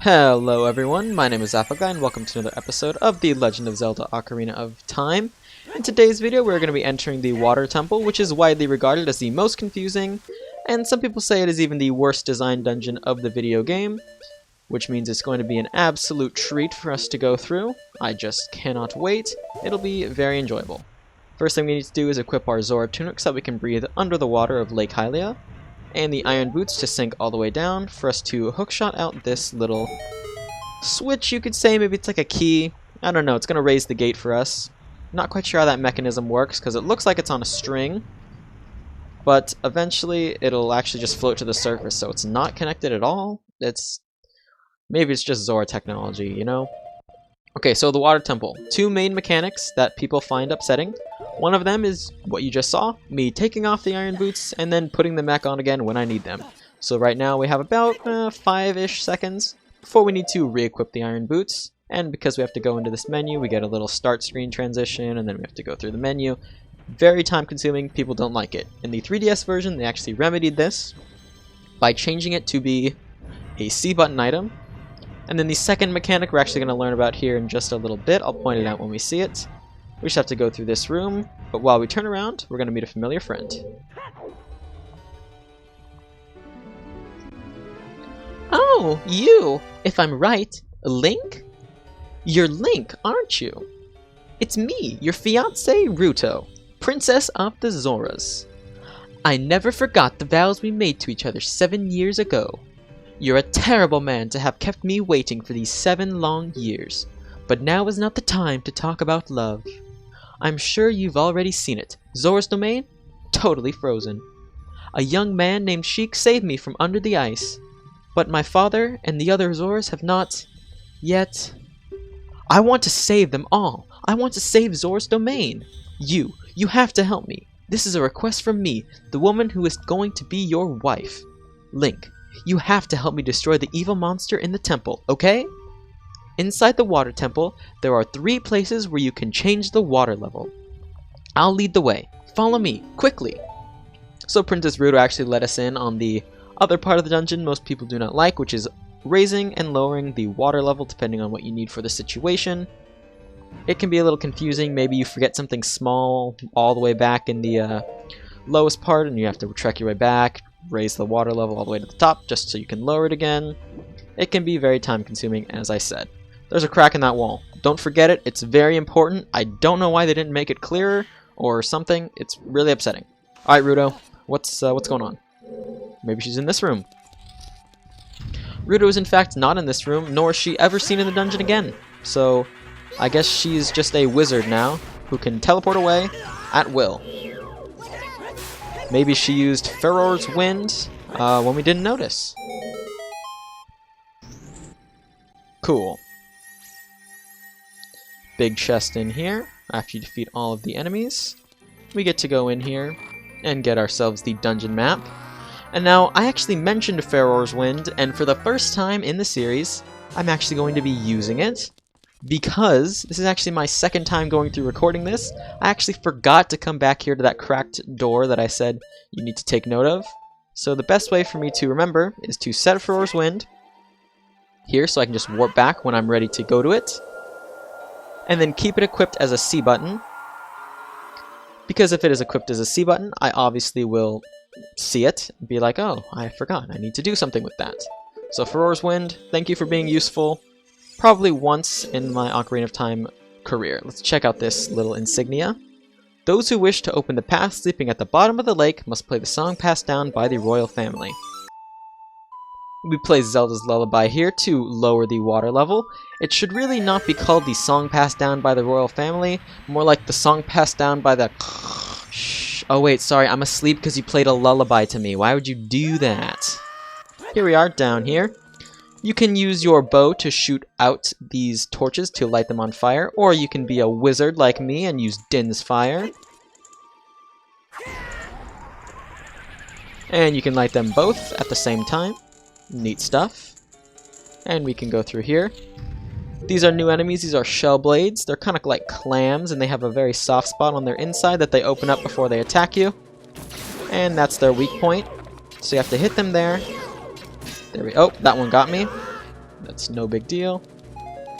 Hello everyone, my name is Appaguy and welcome to another episode of The Legend of Zelda Ocarina of Time. In today's video we're going to be entering the Water Temple, which is widely regarded as the most confusing, and some people say it is even the worst designed dungeon of the video game, which means it's going to be an absolute treat for us to go through. I just cannot wait. It'll be very enjoyable. First thing we need to do is equip our Zora tunic so that we can breathe under the water of Lake Hylia, and the iron boots to sink all the way down for us to hookshot out this little switch, you could say. Maybe it's like a key. I don't know, it's going to raise the gate for us. Not quite sure how that mechanism works because it looks like it's on a string, but eventually it'll actually just float to the surface, so it's not connected at all. Maybe it's just Zora technology, you know? Okay, so the Water Temple. Two main mechanics that people find upsetting. One of them is what you just saw, me taking off the iron boots and then putting them back on again when I need them. So right now we have about 5-ish seconds before we need to re-equip the iron boots. And because we have to go into this menu, we get a little start screen transition and then we have to go through the menu. Very time consuming, people don't like it. In the 3DS version, they actually remedied this by changing it to be a C button item. And then the second mechanic we're actually going to learn about here in just a little bit. I'll point it out when we see it. We just have to go through this room, but while we turn around, we're going to meet a familiar friend. Oh, you! If I'm right, Link? You're Link, aren't you? It's me, your fiancé, Ruto, Princess of the Zoras. I never forgot the vows we made to each other 7 years ago. You're a terrible man to have kept me waiting for these 7 long years, but now is not the time to talk about love. I'm sure you've already seen it. Zora's domain? Totally frozen. A young man named Sheik saved me from under the ice, but my father and the other Zoras have not yet. I want to save them all. I want to save Zora's domain. You have to help me. This is a request from me, the woman who is going to be your wife. Link, you have to help me destroy the evil monster in the temple, okay? Inside the Water Temple, there are 3 places where you can change the water level. I'll lead the way. Follow me, quickly! So Princess Ruto actually let us in on the other part of the dungeon most people do not like, which is raising and lowering the water level depending on what you need for the situation. It can be a little confusing. Maybe you forget something small all the way back in the lowest part and you have to trek your way back, raise the water level all the way to the top just so you can lower it again. It can be very time consuming, as I said. There's a crack in that wall. Don't forget it. It's very important. I don't know why they didn't make it clearer or something. It's really upsetting. Alright, Ruto. What's going on? Maybe she's in this room. Ruto is in fact not in this room, nor is she ever seen in the dungeon again. So, I guess she's just a wizard now, who can teleport away at will. Maybe she used Feror's Wind when we didn't notice. Cool. Big chest in here. After you defeat all of the enemies, we get to go in here and get ourselves the dungeon map. And now, I actually mentioned Feror's Wind, and for the first time in the series, I'm actually going to be using it, because this is actually my second time going through recording this. I actually forgot to come back here to that cracked door that I said you need to take note of. So the best way for me to remember is to set Feror's Wind here, so I can just warp back when I'm ready to go to it. And then keep it equipped as a C button. Because if it is equipped as a C button, I obviously will see it and be like, oh, I forgot, I need to do something with that. So Feror's Wind, thank you for being useful. Probably once in my Ocarina of Time career. Let's check out this little insignia. Those who wish to open the path sleeping at the bottom of the lake must play the song passed down by the royal family. We play Zelda's Lullaby here to lower the water level. It should really not be called the song passed down by the royal family, more like the song passed down by the... Oh wait, sorry, I'm asleep because you played a lullaby to me. Why would you do that? Here we are, down here. You can use your bow to shoot out these torches to light them on fire, or you can be a wizard like me and use Din's Fire. And you can light them both at the same time. Neat stuff. And we can go through here. These are new enemies. These are shell blades. They're kind of like clams, and they have a very soft spot on their inside that they open up before they attack you. And that's their weak point. So you have to hit them there. There we... Oh, that one got me. That's no big deal.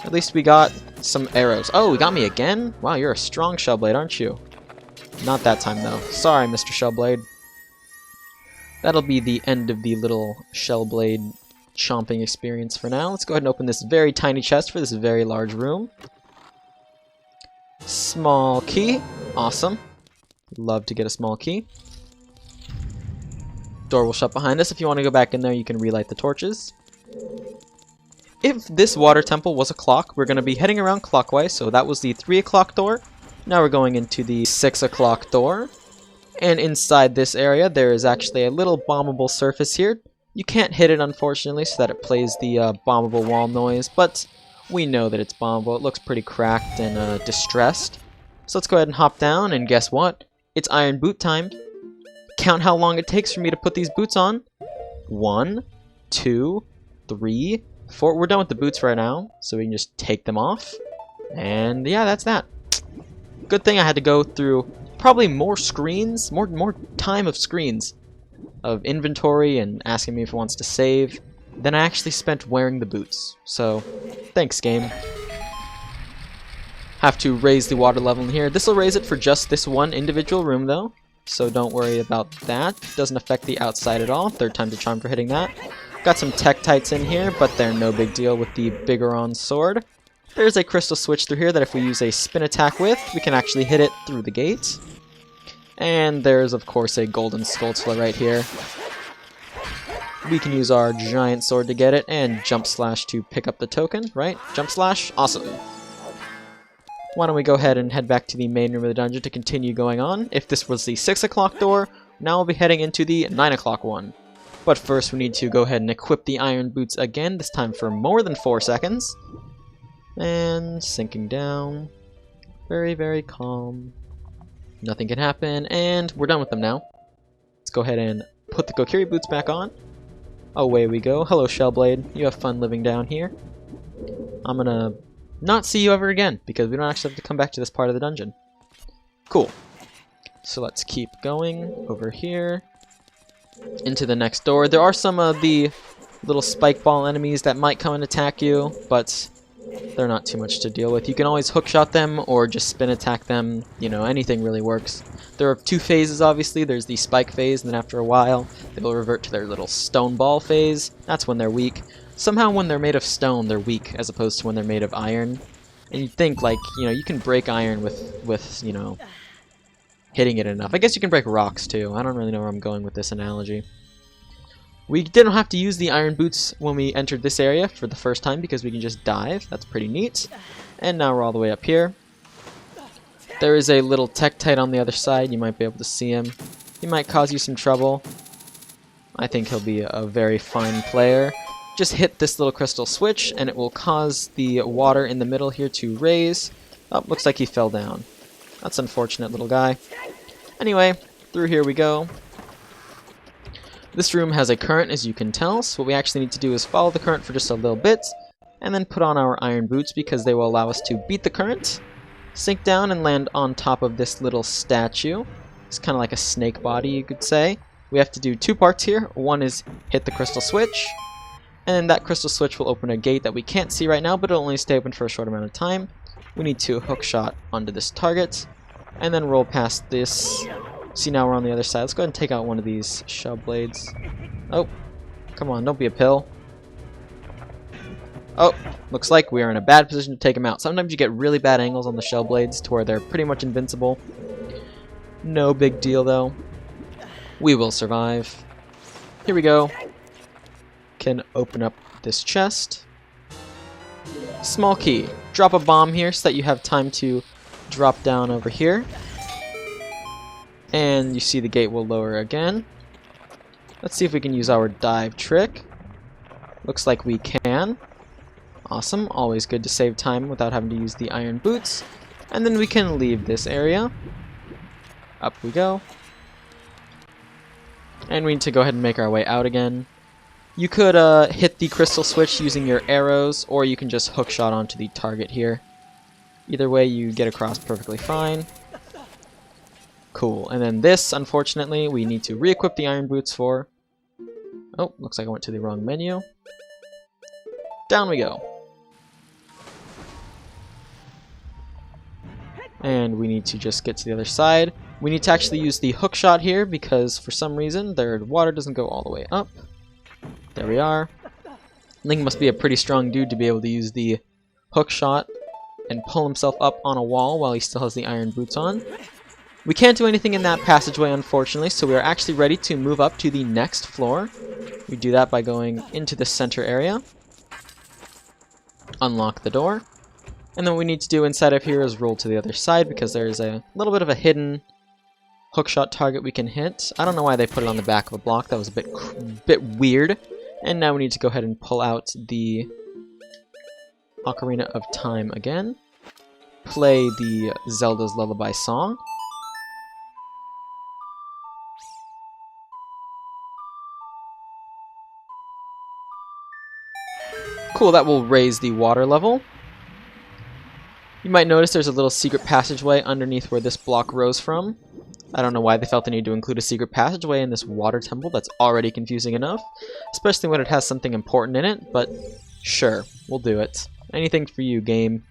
At least we got some arrows. Oh, we got me again? Wow, you're a strong Shellblade, aren't you? Not that time, though. Sorry, Mr. Shellblade. That'll be the end of the little Shellblade chomping experience for now. Let's go ahead and open this very tiny chest for this very large room. Small key. Awesome. Love to get a small key. Door will shut behind us. If you want to go back in there, you can relight the torches. If this water temple was a clock, we're going to be heading around clockwise, so that was the 3 o'clock door. Now we're going into the 6 o'clock door. And inside this area, there is actually a little bombable surface here. You can't hit it, unfortunately, so that it plays the bombable wall noise, but we know that it's bombable. It looks pretty cracked and distressed. So let's go ahead and hop down, and guess what? It's iron boot time. Count how long it takes for me to put these boots on. 1, 2, 3, 4. We're done with the boots right now, so we can just take them off. And yeah, that's that. Good thing I had to go through probably more screens, more time of screens of inventory and asking me if it wants to save than I actually spent wearing the boots. So, thanks, game. Have to raise the water level in here. This will raise it for just this one individual room, though, so don't worry about that. Doesn't affect the outside at all. 3rd time to charm for hitting that. Got some Tektites in here, but they're no big deal with the Bigoron sword. There's a crystal switch through here that if we use a spin attack with, we can actually hit it through the gate. And there's, of course, a golden Skulltula right here. We can use our giant sword to get it, and jump slash to pick up the token, right? Jump slash? Awesome. Why don't we go ahead and head back to the main room of the dungeon to continue going on. If this was the 6 o'clock door, now we'll be heading into the 9 o'clock one. But first we need to go ahead and equip the iron boots again, this time for more than 4 seconds. And sinking down. Very, very calm. Nothing can happen, and we're done with them now. Let's go ahead and put the Kokiri boots back on. Away we go. Hello, Shellblade. You have fun living down here. I'm gonna not see you ever again, because we don't actually have to come back to this part of the dungeon. Cool. So let's keep going over here into the next door. There are some of the little spike ball enemies that might come and attack you, but they're not too much to deal with. You can always hookshot them or just spin attack them. You know, anything really works. There are 2 phases, obviously. There's the spike phase, and then after a while, they'll revert to their little stone ball phase. That's when they're weak. Somehow when they're made of stone, they're weak, as opposed to when they're made of iron. And you'd think, like, you know, you can break iron with you know, hitting it enough. I guess you can break rocks, too. I don't really know where I'm going with this analogy. We didn't have to use the iron boots when we entered this area for the first time because we can just dive. That's pretty neat. And now we're all the way up here. There is a little Tektite on the other side. You might be able to see him. He might cause you some trouble. I think he'll be a very fine player. Just hit this little crystal switch and it will cause the water in the middle here to raise. Oh, looks like he fell down. That's unfortunate, little guy. Anyway, through here we go. This room has a current, as you can tell, so what we actually need to do is follow the current for just a little bit, and then put on our iron boots because they will allow us to beat the current, sink down and land on top of this little statue. It's kind of like a snake body, you could say. We have to do 2 parts here. One is hit the crystal switch, and then that crystal switch will open a gate that we can't see right now, but it'll only stay open for a short amount of time. We need to hookshot onto this target, and then roll past this. See, now we're on the other side. Let's go ahead and take out one of these Shellblades. Oh, come on, don't be a pill. Oh, looks like we are in a bad position to take him out. Sometimes you get really bad angles on the Shellblades to where they're pretty much invincible. No big deal, though. We will survive. Here we go. Can open up this chest. Small key. Drop a bomb here so that you have time to drop down over here. And you see the gate will lower again. Let's see if we can use our dive trick. Looks like we can. Awesome. Always good to save time without having to use the iron boots. And then we can leave this area. Up we go. And we need to go ahead and make our way out again. You could hit the crystal switch using your arrows, or you can just hookshot onto the target here. Either way, you get across perfectly fine. Cool. And then this, unfortunately, we need to re-equip the iron boots for. Oh, looks like I went to the wrong menu. Down we go. And we need to just get to the other side. We need to actually use the hook shot here because for some reason their water doesn't go all the way up. There we are. Link must be a pretty strong dude to be able to use the hook shot and pull himself up on a wall while he still has the iron boots on. We can't do anything in that passageway, unfortunately, so we are actually ready to move up to the next floor. We do that by going into the center area. Unlock the door. And then what we need to do inside of here is roll to the other side because there's a little bit of a hidden hookshot target we can hit. I don't know why they put it on the back of a block. That was a bit weird. And now we need to go ahead and pull out the Ocarina of Time again. Play the Zelda's Lullaby song. Cool, that will raise the water level. You might notice there's a little secret passageway underneath where this block rose from. I don't know why they felt the need to include a secret passageway in this water temple that's already confusing enough, especially when it has something important in it, but sure, we'll do it. Anything for you, game.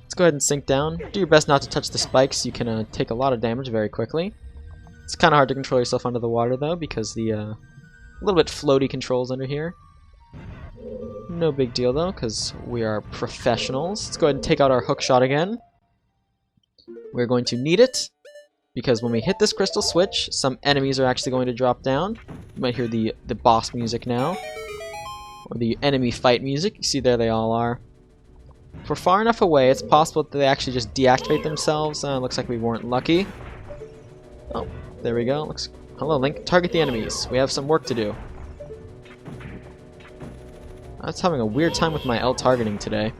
Let's go ahead and sink down. Do your best not to touch the spikes. You can take a lot of damage very quickly. It's kind of hard to control yourself under the water, though, because the little bit floaty controls under here. No big deal, though, because we are professionals. Let's go ahead and take out our hook shot again. We're going to need it, because when we hit this crystal switch, some enemies are actually going to drop down. You might hear the boss music now, or the enemy fight music. You see there they all are. If we're far enough away, it's possible that they actually just deactivate themselves. Looks like we weren't lucky. Oh, there we go. Hello, Link. Target the enemies. We have some work to do. I was having a weird time with my L targeting today.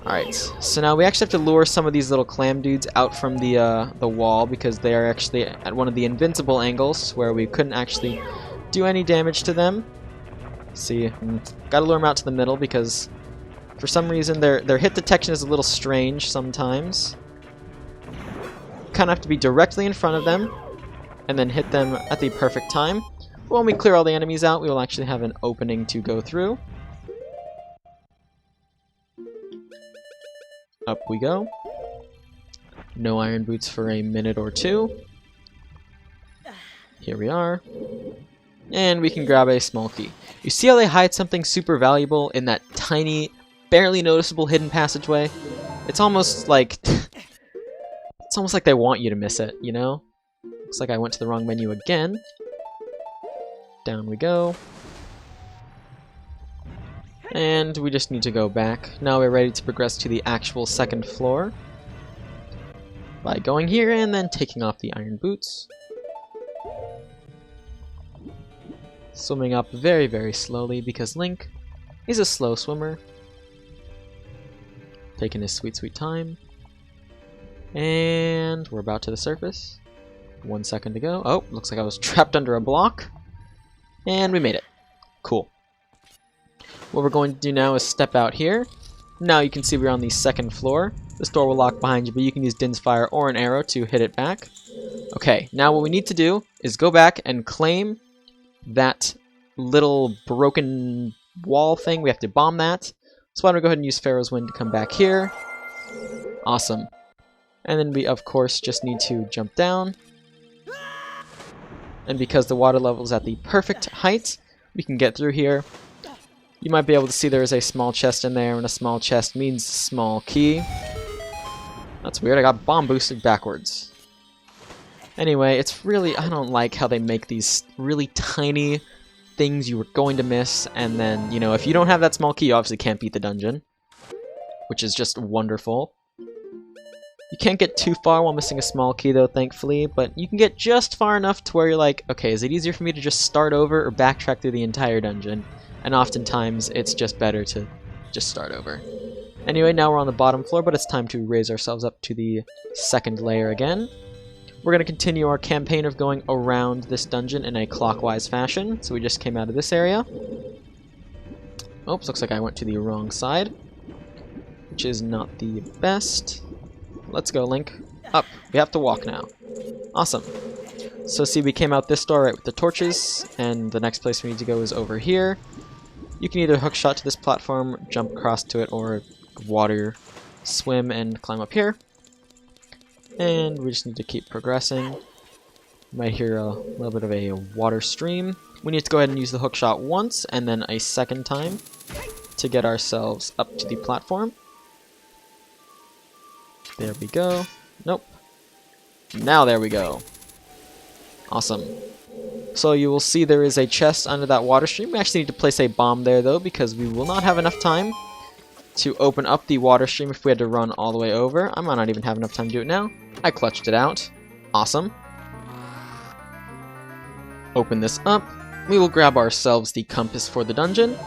Alright, so now we actually have to lure some of these little clam dudes out from the wall because they are actually at one of the invincible angles where we couldn't actually do any damage to them. See, gotta lure them out to the middle because for some reason their hit detection is a little strange sometimes. Kind of have to be directly in front of them and then hit them at the perfect time. But when we clear all the enemies out, we will actually have an opening to go through. Up we go. No iron boots for a minute or two. Here we are. And we can grab a small key. You see how they hide something super valuable in that tiny, barely noticeable hidden passageway? It's almost like they want you to miss it, you know? Looks like I went to the wrong menu again. Down we go. And we just need to go back. Now we're ready to progress to the actual second floor by going here and then taking off the iron boots. Swimming up very, very slowly because Link is a slow swimmer. Taking his sweet, sweet time. And we're about to the surface. 1 second to go. Oh, looks like I was trapped under a block. And we made it. Cool. What we're going to do now is step out here. Now you can see we're on the second floor. This door will lock behind you, but you can use Din's Fire or an arrow to hit it back. Okay, now what we need to do is go back and claim that little broken wall thing. We have to bomb that. So why don't we go ahead and use Pharaoh's Wind to come back here. Awesome. And then we, of course, just need to jump down. And because the water level is at the perfect height, we can get through here. You might be able to see there is a small chest in there, and a small chest means small key. That's weird, I got bomb boosted backwards. Anyway, it's really, I don't like how they make these really tiny things you were going to miss, and then, you know, if you don't have that small key, you obviously can't beat the dungeon. Which is just wonderful. You can't get too far while missing a small key though, thankfully, but you can get just far enough to where you're like, okay, is it easier for me to just start over or backtrack through the entire dungeon? And oftentimes, it's just better to just start over. Anyway, now we're on the bottom floor, but it's time to raise ourselves up to the second layer again. We're going to continue our campaign of going around this dungeon in a clockwise fashion. So we just came out of this area. Oops, looks like I went to the wrong side, which is not the best. Let's go, Link. Up. We have to walk now. Awesome. So see, we came out this door right with the torches, and the next place we need to go is over here. You can either hookshot to this platform, jump across to it, or water, swim, and climb up here. And we just need to keep progressing. You might hear a little bit of a water stream. We need to go ahead and use the hookshot once, and then a second time to get ourselves up to the platform. There we go. Nope. Now there we go. Awesome. So you will see there is a chest under that water stream. We actually need to place a bomb there though, because we will not have enough time to open up the water stream if we had to run all the way over. I might not even have enough time to do it now. I clutched it out. Awesome. Open this up. We will grab ourselves the compass for the dungeon.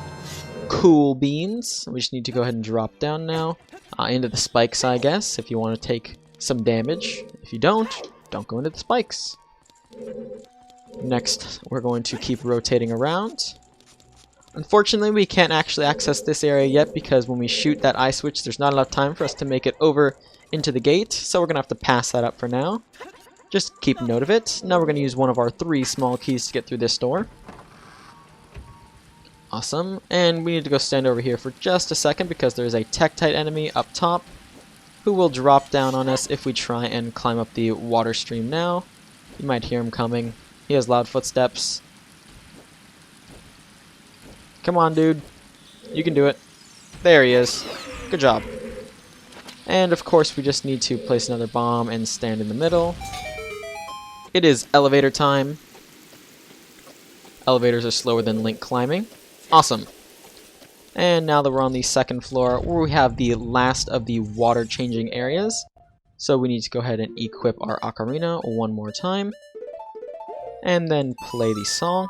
Cool beans. We just need to go ahead and drop down now. Into the spikes, I guess, if you want to take some damage. If you don't go into the spikes. Next, we're going to keep rotating around. Unfortunately, we can't actually access this area yet because when we shoot that eye switch, there's not enough time for us to make it over into the gate, so we're going to have to pass that up for now. Just keep note of it. Now we're going to use one of our 3 small keys to get through this door. Awesome. And we need to go stand over here for just a second because there's a Tektite enemy up top who will drop down on us if we try and climb up the water stream now. You might hear him coming. He has loud footsteps. Come on, dude. You can do it. There he is. Good job. And of course we just need to place another bomb and stand in the middle. It is elevator time. Elevators are slower than Link climbing. Awesome. And now that we're on the second floor, where we have the last of the water changing areas. So we need to go ahead and equip our Ocarina one more time. And then play the song.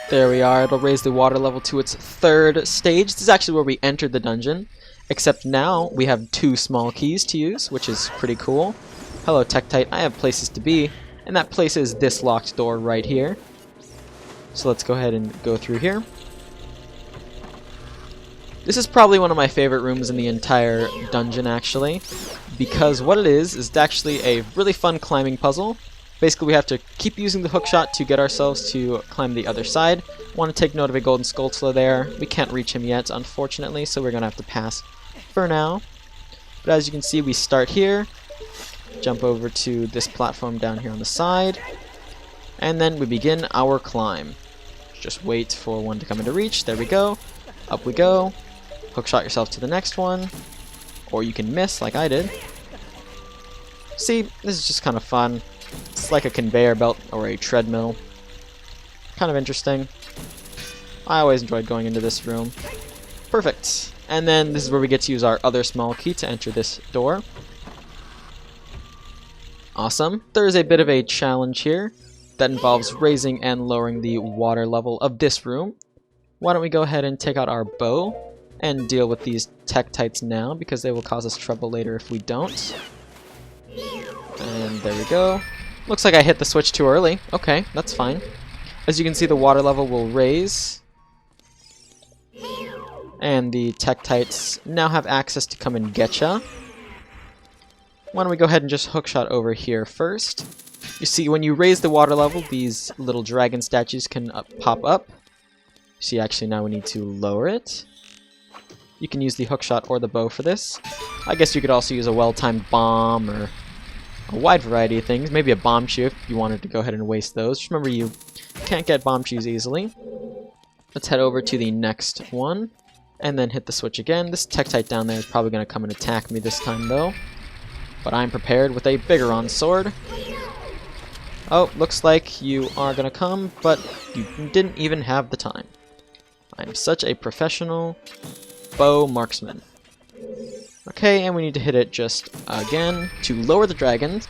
There we are. It'll raise the water level to its 3rd stage. This is actually where we entered the dungeon. Except now we have 2 small keys to use, which is pretty cool. Hello, Tektite. I have places to be. And that place is this locked door right here. So let's go ahead and go through here. This is probably one of my favorite rooms in the entire dungeon, actually. Because what it is actually a really fun climbing puzzle. Basically, we have to keep using the hookshot to get ourselves to climb the other side. Want to take note of a golden skulltula there. We can't reach him yet, unfortunately, so we're going to have to pass for now. But as you can see, we start here. Jump over to this platform down here on the side. And then we begin our climb. Just wait for one to come into reach. There we go. Up we go. Hookshot yourself to the next one. Or you can miss like I did. See, this is just kind of fun. It's like a conveyor belt or a treadmill. Kind of interesting. I always enjoyed going into this room. Perfect. And then this is where we get to use our other small key to enter this door. Awesome. There is a bit of a challenge here that involves raising and lowering the water level of this room. Why don't we go ahead and take out our bow and deal with these Tektites now, because they will cause us trouble later if we don't. And there we go. Looks like I hit the switch too early. Okay, that's fine. As you can see, the water level will raise. And the Tektites now have access to come and getcha. Why don't we go ahead and just hookshot over here first. You see, when you raise the water level, these little dragon statues can pop up. See, actually now we need to lower it. You can use the hookshot or the bow for this. I guess you could also use a well-timed bomb or a wide variety of things. Maybe a bomb shoe if you wanted to go ahead and waste those. Just remember, you can't get bomb shoes easily. Let's head over to the next one and then hit the switch again. This Tektite down there is probably going to come and attack me this time though. But I'm prepared with a Bigoron sword. Oh, looks like you are going to come, but you didn't even have the time. I'm such a professional bow marksman. Okay, and we need to hit it just again to lower the dragon,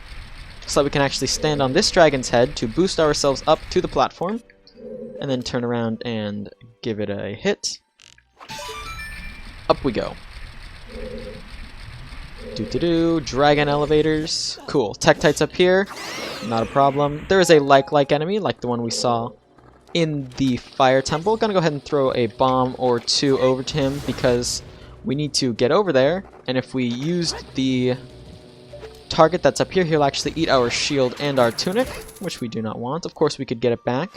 so that we can actually stand on this dragon's head to boost ourselves up to the platform, and then turn around and give it a hit. Up we go. Dragon elevators. Cool. Tektites up here. Not a problem. There is a like enemy, like the one we saw in the fire temple. Gonna go ahead and throw a bomb or two over to him because we need to get over there. And if we used the target that's up here, he'll actually eat our shield and our tunic, which we do not want. Of course, we could get it back,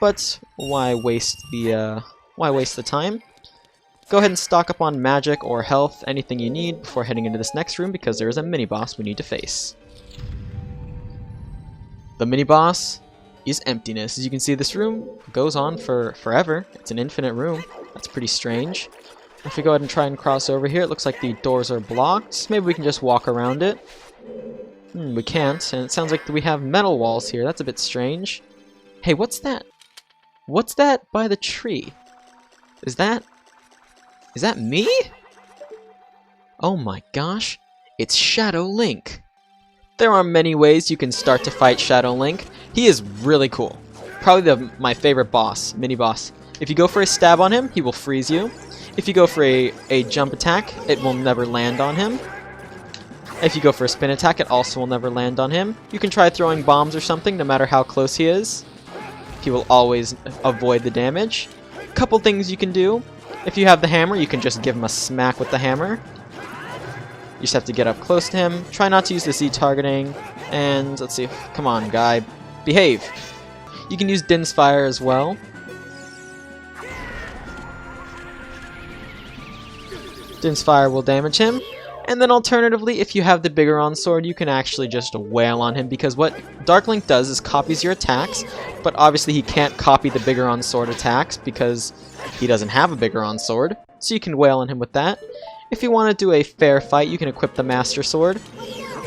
but why waste the time? Go ahead and stock up on magic or health, anything you need before heading into this next room, because there is a mini-boss we need to face. The mini-boss is emptiness. As you can see, this room goes on for forever. It's an infinite room. That's pretty strange. If we go ahead and try and cross over here, it looks like the doors are blocked. Maybe we can just walk around it. We can't, and it sounds like we have metal walls here. That's a bit strange. Hey, what's that? What's that by the tree? Is that me? Oh my gosh, it's Shadow Link. There are many ways you can start to fight Shadow Link. He is really cool. Probably my favorite boss, mini-boss. If you go for a stab on him, he will freeze you. If you go for a jump attack, it will never land on him. If you go for a spin attack, it also will never land on him. You can try throwing bombs or something, no matter how close he is. He will always avoid the damage. Couple things you can do. If you have the hammer, you can just give him a smack with the hammer. You just have to get up close to him. Try not to use the Z targeting. And let's see. Come on, guy. Behave. You can use Din's Fire as well. Din's Fire will damage him. And then alternatively, if you have the Biggoron sword, you can actually just wail on him, because what Dark Link does is copies your attacks, but obviously he can't copy the Biggoron sword attacks because he doesn't have a Biggoron sword, so you can wail on him with that. If you want to do a fair fight, you can equip the Master Sword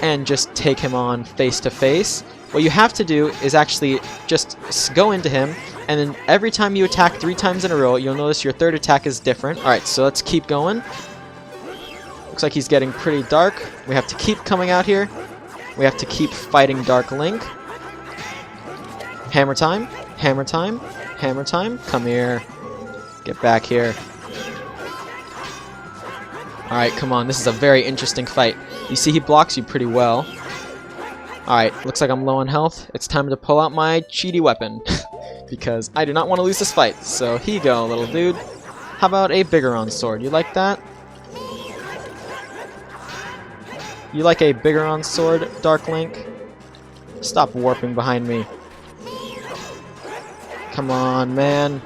and just take him on face to face. What you have to do is actually just go into him, and then every time you attack 3 times in a row, you'll notice your third attack is different. Alright, so let's keep going. Looks like he's getting pretty dark. We have to keep coming out here. We have to keep fighting Dark Link. Hammer time. Hammer time. Hammer time. Come here. Get back here. Alright, come on. This is a very interesting fight. You see he blocks you pretty well. Alright, looks like I'm low on health. It's time to pull out my cheaty weapon. Because I do not want to lose this fight. So here you go, little dude. How about a Biggoron sword? You like that? You like a Biggoron sword, Dark Link? Stop warping behind me. Come on, man.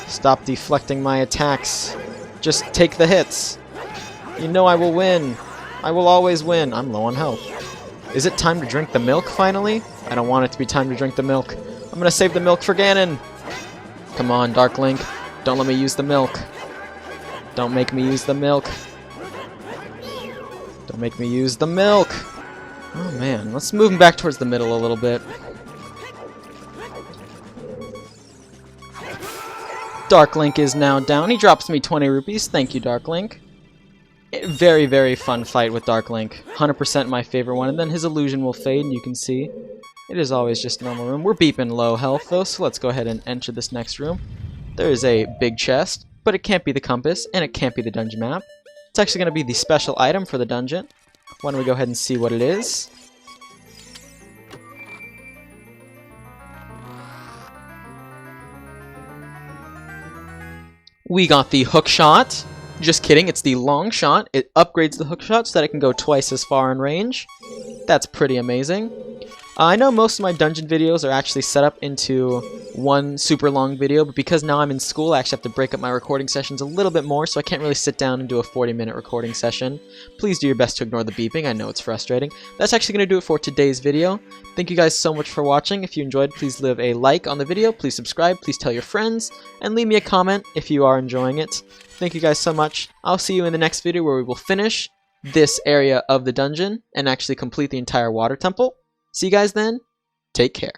Stop deflecting my attacks. Just take the hits. You know I will win. I will always win. I'm low on health. Is it time to drink the milk, finally? I don't want it to be time to drink the milk. I'm gonna save the milk for Ganon. Come on, Dark Link. Don't let me use the milk. Don't make me use the milk. Don't make me use the milk! Oh man, let's move him back towards the middle a little bit. Dark Link is now down. He drops me 20 rupees. Thank you, Dark Link. Very, very fun fight with Dark Link. 100% my favorite one. And then his illusion will fade, and you can see it is always just a normal room. We're beeping low health, though, so let's go ahead and enter this next room. There is a big chest, but it can't be the compass, and it can't be the dungeon map. It's actually going to be the special item for the dungeon. Why don't we go ahead and see what it is? We got the hook shot. Just kidding, it's the long shot. It upgrades the hook shot so that it can go twice as far in range. That's pretty amazing. I know most of my dungeon videos are actually set up into one super long video, but because now I'm in school, I actually have to break up my recording sessions a little bit more, so I can't really sit down and do a 40-minute recording session. Please do your best to ignore the beeping. I know it's frustrating. That's actually going to do it for today's video. Thank you guys so much for watching. If you enjoyed, please leave a like on the video, please subscribe, please tell your friends, and leave me a comment if you are enjoying it. Thank you guys so much. I'll see you in the next video where we will finish this area of the dungeon and actually complete the entire water temple. See you guys then. Take care.